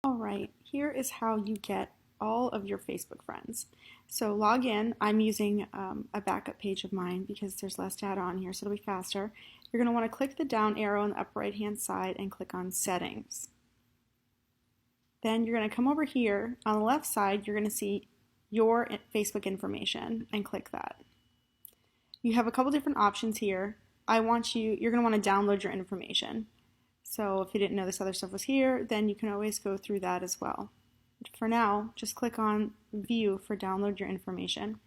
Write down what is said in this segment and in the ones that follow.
All right, here is how you get all of your Facebook friends. So log in. I'm using a backup page of mine because there's less data on here, so it'll be faster. You're going to want to click the down arrow on the upper right hand side and click on Settings. Then you're going to come over here. On the left side, you're going to see your Facebook information and click that. You have a couple different options here. You're going to want to download your information. So if you didn't know this other stuff was here, then you can always go through that as well. For now, just click on View for download your information.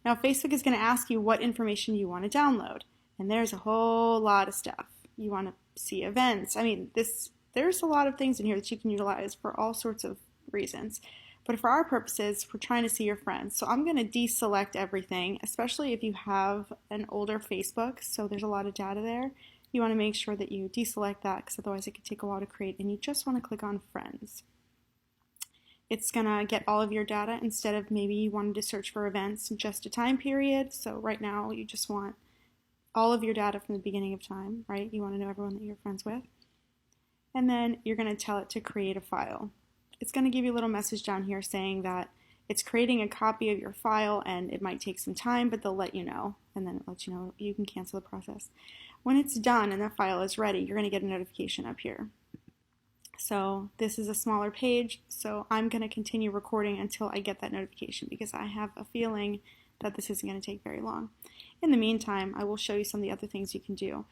Now Facebook is going to ask you what information you want to download. And there's a whole lot of stuff. You want to see events. There's a lot of things in here that you can utilize for all sorts of reasons. But for our purposes, we're trying to see your friends. So I'm going to deselect everything, especially if you have an older Facebook, so there's a lot of data there. You want to make sure that you deselect that because otherwise it could take a while to create, and you just want to click on Friends. It's going to get all of your data instead of maybe you wanted to search for events in just a time period. So right now you just want all of your data from the beginning of time, right? You want to know everyone that you're friends with. And then you're going to tell it to create a file. It's going to give you a little message down here saying that it's creating a copy of your file and it might take some time, but they'll let you know, and then it lets you know you can cancel the process. When it's done and the file is ready, you're going to get a notification up here. So this is a smaller page, so I'm going to continue recording until I get that notification because I have a feeling that this isn't going to take very long. In the meantime, I will show you some of the other things you can do.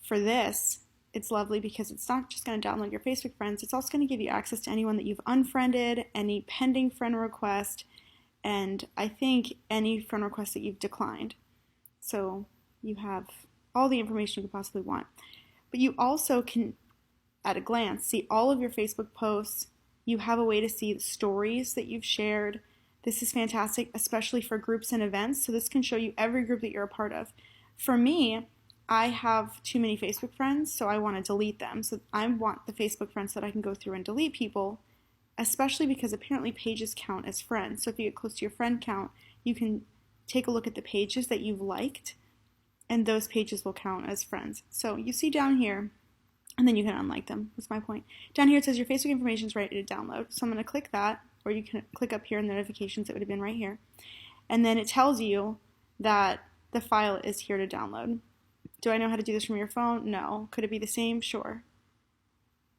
For this, it's lovely because it's not just going to download your Facebook friends, it's also going to give you access to anyone that you've unfriended, any pending friend request, and I think any friend request that you've declined. So you have all the information you could possibly want. But you also can, at a glance, see all of your Facebook posts. You have a way to see the stories that you've shared. This is fantastic, especially for groups and events. So this can show you every group that you're a part of. For me, I have too many Facebook friends, so I want to delete them. So I want the Facebook friends so that I can go through and delete people, especially because apparently pages count as friends. So if you get close to your friend count, you can take a look at the pages that you've liked, and those pages will count as friends. So you see down here, and then you can unlike them. That's my point. Down here it says your Facebook information is ready to download. So I'm going to click that, or you can click up here in the notifications. It would have been right here. And then it tells you that the file is here to download. Do I know how to do this from your phone? No. Could it be the same? Sure.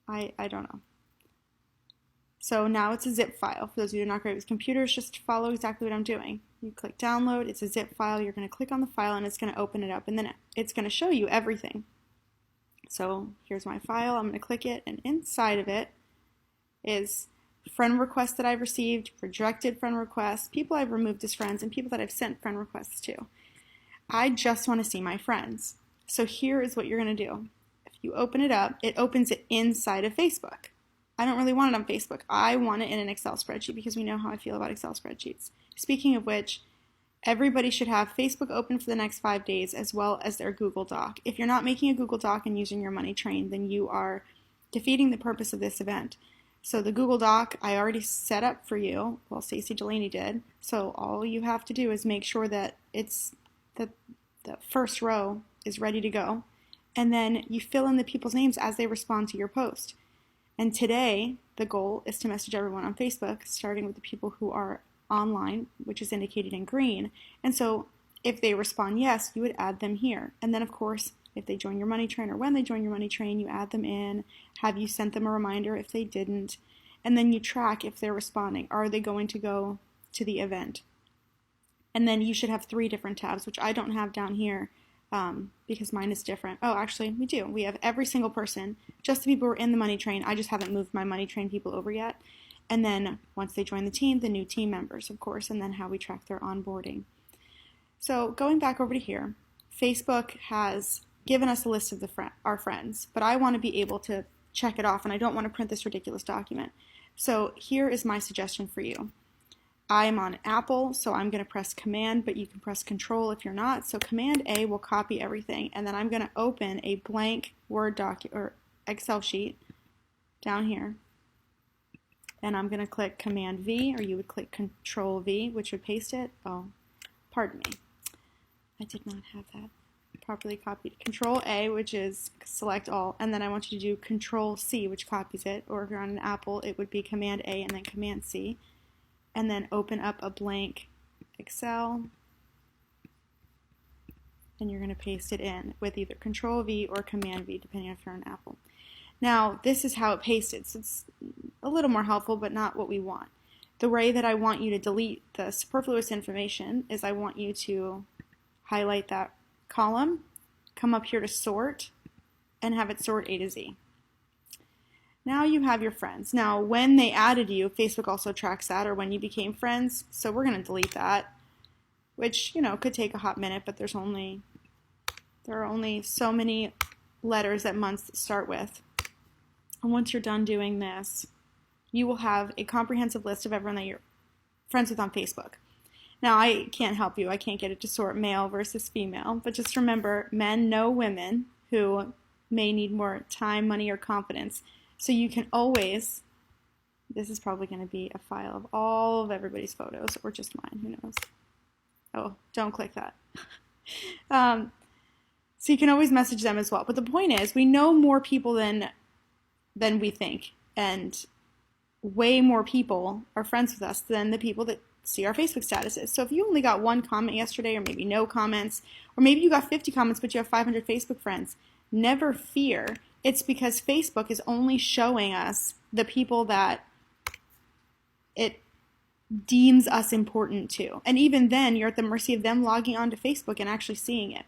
I don't know. So now it's a zip file. For those of you who are not great with computers, just follow exactly what I'm doing. You click download, it's a zip file, you're going to click on the file and it's going to open it up, and then it's going to show you everything. So here's my file, I'm going to click it, and inside of it is friend requests that I've received, rejected friend requests, people I've removed as friends, and people that I've sent friend requests to. I just want to see my friends. So here is what you're going to do. If you open it up, it opens it inside of Facebook. I don't really want it on Facebook. I want it in an Excel spreadsheet because we know how I feel about Excel spreadsheets. Speaking of which, everybody should have Facebook open for the next 5 days as well as their Google Doc. If you're not making a Google Doc and using your money train, then you are defeating the purpose of this event. So the Google Doc I already set up for you. Well, Stacey Delaney did. So all you have to do is make sure that the first row is ready to go. And then you fill in the people's names as they respond to your post. And today, the goal is to message everyone on Facebook, starting with the people who are online, which is indicated in green. And so if they respond yes, you would add them here. And then, of course, if they join your money train or when they join your money train, you add them in. Have you sent them a reminder if they didn't? And then you track if they're responding. Are they going to go to the event? And then you should have 3 different tabs, which I don't have down here because mine is different. Oh, actually, we do. We have every single person, just the people who are in the money train. I just haven't moved my money train people over yet. And then once they join the team, the new team members, of course, and then how we track their onboarding. So going back over to here, Facebook has given us a list of our friends, but I want to be able to check it off, and I don't want to print this ridiculous document. So here is my suggestion for you. I'm on Apple, so I'm going to press Command, but you can press Control if you're not. So Command A will copy everything, and then I'm going to open a blank Word document or Excel sheet down here. And I'm going to click Command V, or you would click Control V, which would paste it. Oh, pardon me. I did not have that properly copied. Control A, which is select all, and then I want you to do Control C, which copies it, or if you're on an Apple, it would be Command A and then Command C, and then open up a blank Excel, and you're going to paste it in with either Control V or Command V, depending on if you're on Apple. Now, this is how it pasted, so it's a little more helpful, but not what we want. The way that I want you to delete the superfluous information is I want you to highlight that column, come up here to sort, and have it sort A to Z. Now you have your friends. Now, when they added you, Facebook also tracks that, or when you became friends, so we're going to delete that, which, you know, could take a hot minute, but there are only so many letters that months start with. And once you're done doing this, you will have a comprehensive list of everyone that you're friends with on Facebook. Now, I can't help you. I can't get it to sort male versus female, but just remember, men know women who may need more time, money, or confidence. So you can always, this is probably going to be a file of all of everybody's photos, or just mine, who knows. Oh, don't click that. So you can always message them as well. But the point is, we know more people than we think, and way more people are friends with us than the people that see our Facebook statuses. So if you only got one comment yesterday, or maybe no comments, or maybe you got 50 comments but you have 500 Facebook friends, never fear. It's because Facebook is only showing us the people that it deems us important to. And even then, you're at the mercy of them logging onto Facebook and actually seeing it.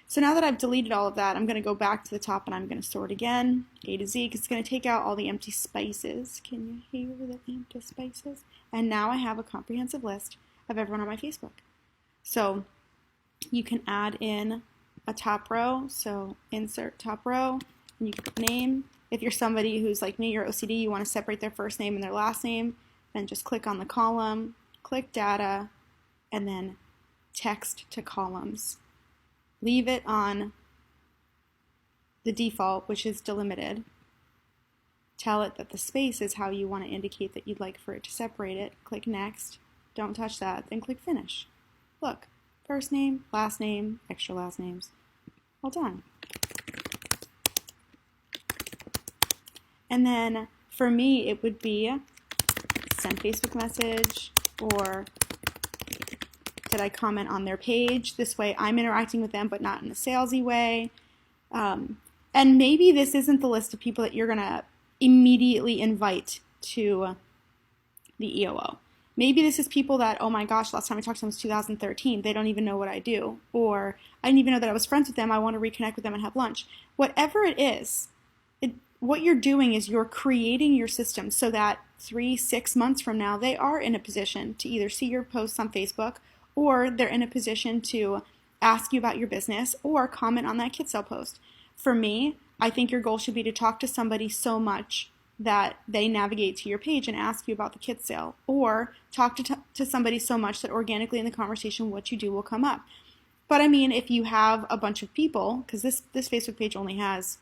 So now that I've deleted all of that, I'm going to go back to the top and I'm going to sort again, A to Z, because it's going to take out all the empty spaces. Can you hear the empty spaces? And now I have a comprehensive list of everyone on my Facebook. So you can add in a top row, so insert top row, and you can put name. If you're somebody who's like me, you're OCD, you want to separate their first name and their last name, then just click on the column, click data, and then text to columns. Leave it on the default, which is delimited. Tell it that the space is how you want to indicate that you'd like for it to separate it. Click next. Don't touch that. Then click finish. Look, first name, extra last names. All done. And then for me, it would be send Facebook message, or did I comment on their page? This way I'm interacting with them, but not in a salesy way. And maybe this isn't the list of people that you're going to immediately invite to the EOO. Maybe this is people that, oh my gosh, last time I talked to them was 2013. They don't even know what I do. Or I didn't even know that I was friends with them. I want to reconnect with them and have lunch. Whatever it is, what you're doing is you're creating your system so that 3-6 months from now, they are in a position to either see your posts on Facebook, or they're in a position to ask you about your business or comment on that kit sale post. For me, I think your goal should be to talk to somebody so much that they navigate to your page and ask you about the kit sale, or talk to somebody so much that organically in the conversation what you do will come up. But I mean, if you have a bunch of people, because this Facebook page only has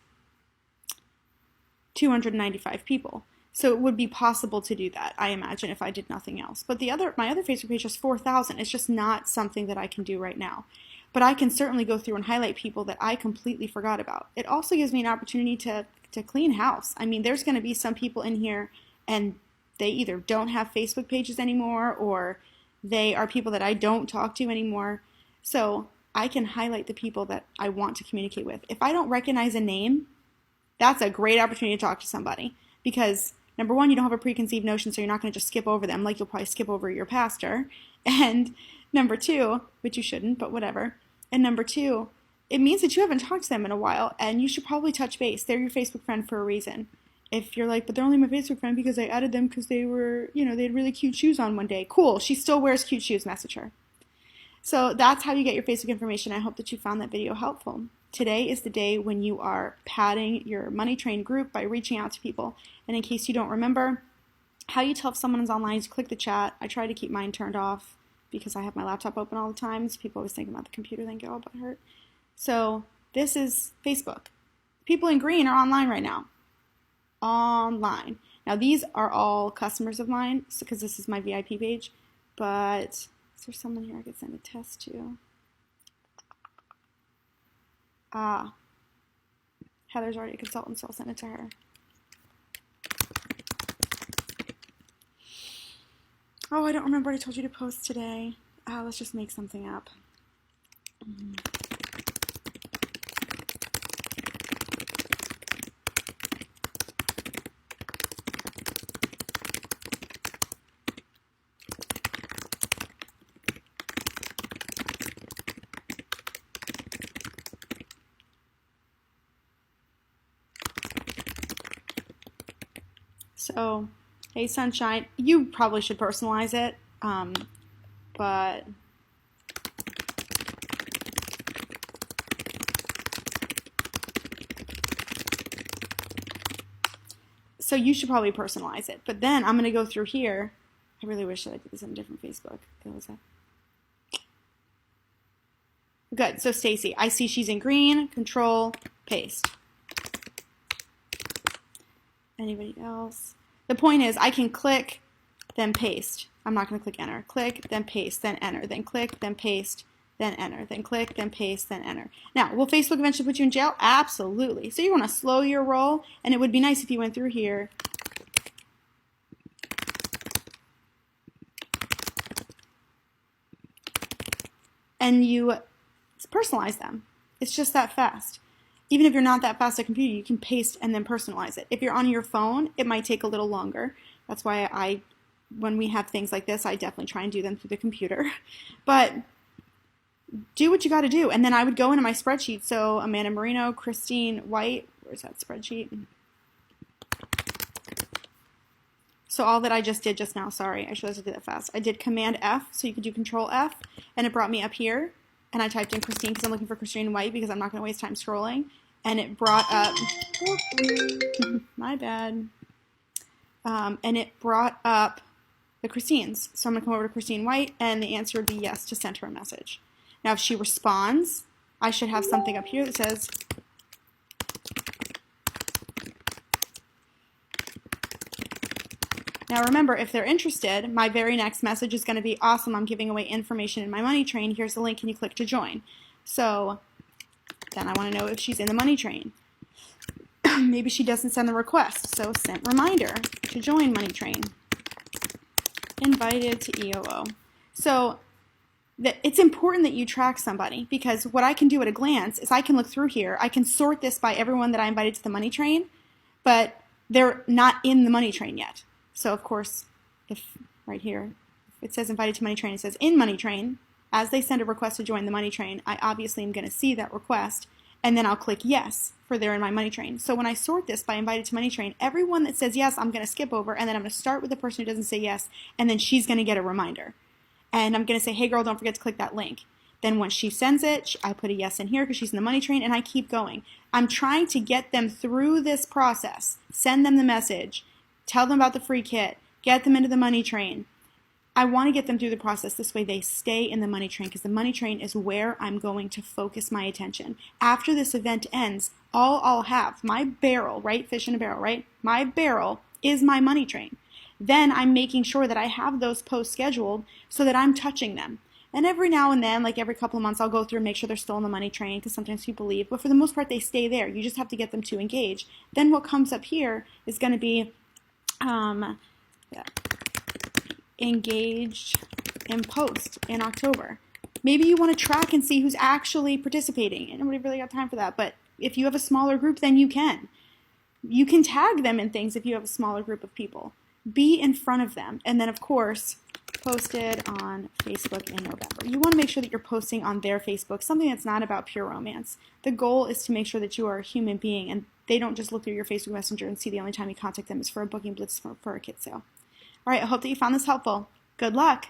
295 people, so it would be possible to do that, I imagine, if I did nothing else. But my other Facebook page has 4,000. It's just not something that I can do right now. But I can certainly go through and highlight people that I completely forgot about. It also gives me an opportunity to clean house. I mean, there's going to be some people in here and they either don't have Facebook pages anymore, or they are people that I don't talk to anymore. So I can highlight the people that I want to communicate with. If I don't recognize a name, that's a great opportunity to talk to somebody, because number one, you don't have a preconceived notion, so you're not going to just skip over them like you'll probably skip over your pastor. And number two, which you shouldn't, but whatever. And number two, it means that you haven't talked to them in a while, and you should probably touch base. They're your Facebook friend for a reason. If you're like, but they're only my Facebook friend because I added them because they were, they had really cute shoes on one day. Cool, she still wears cute shoes, message her. So that's how you get your Facebook information. I hope that you found that video helpful. Today is the day when you are padding your Money Train group by reaching out to people. And in case you don't remember, how you tell if someone is online is click the chat. I try to keep mine turned off because I have my laptop open all the time. So people always think about the computer, then get all but hurt. So this is Facebook. People in green are online right now. Online. Now these are all customers of mine because this is my VIP page. But is there someone here I could send a test to? Ah, Heather's already a consultant, so I'll send it to her. Oh, I don't remember what I told you to post today. Let's just make something up. So, hey Sunshine, you probably should personalize it, but so you should probably personalize it. But then I'm going to go through here. I really wish that I did this on a different Facebook. It was good. So Stacy, I see she's in green. Control, paste. Anybody else? The point is I can click, then paste. I'm not going to click enter. Click, then paste, then enter. Then click, then paste, then enter. Then click, then paste, then enter. Now, will Facebook eventually put you in jail? Absolutely. So you want to slow your roll, and it would be nice if you went through here and you personalize them. It's just that fast. Even if you're not that fast at a computer, you can paste and then personalize it. If you're on your phone, it might take a little longer. That's why when we have things like this, I definitely try and do them through the computer. But do what you got to do. And then I would go into my spreadsheet. So Amanda Marino, Christine White, where's that spreadsheet? So all that I just did just now, sorry, I should have did that fast. I did Command F, so you could do Control F, and it brought me up here. And I typed in Christine because I'm looking for Christine White because I'm not going to waste time scrolling. And it brought up, my bad. And it brought up the Christines. So I'm going to come over to Christine White, and the answer would be yes to send her a message. Now, if she responds, I should have something up here that says, now remember, if they're interested, my very next message is going to be, awesome, I'm giving away information in my money train. Here's the link. Can you click to join? So then I want to know if she's in the money train. Maybe she doesn't send the request. So sent reminder to join money train. Invited to EOO. So it's important that you track somebody, because what I can do at a glance is I can look through here. I can sort this by everyone that I invited to the money train, but they're not in the money train yet. So of course, if right here, if it says invited to money train, it says in money train. As they send a request to join the money train, I obviously am going to see that request, and then I'll click yes for they're in my money train. So when I sort this by invited to money train, everyone that says yes, I'm going to skip over, and then I'm going to start with the person who doesn't say yes, and then she's going to get a reminder. And I'm going to say, hey girl, don't forget to click that link. Then once she sends it, I put a yes in here because she's in the money train, and I keep going. I'm trying to get them through this process, send them the message, tell them about the free kit, get them into the money train. I want to get them through the process. This way they stay in the money train, because the money train is where I'm going to focus my attention. After this event ends, all I'll have, my barrel, right? Fish in a barrel, right? My barrel is my money train. Then I'm making sure that I have those posts scheduled so that I'm touching them. And every now and then, like every couple of months, I'll go through and make sure they're still in the money train, because sometimes people leave. But for the most part, they stay there. You just have to get them to engage. Then what comes up here is going to be engaged in post in October. Maybe you want to track and see who's actually participating. And nobody really got time for that. But if you have a smaller group, then you can. You can tag them in things if you have a smaller group of people. Be in front of them. And then, of course, posted on Facebook in November. You want to make sure that you're posting on their Facebook, something that's not about pure romance. The goal is to make sure that you are a human being and they don't just look through your Facebook Messenger and see the only time you contact them is for a booking blitz for a kit sale. All right, I hope that you found this helpful. Good luck.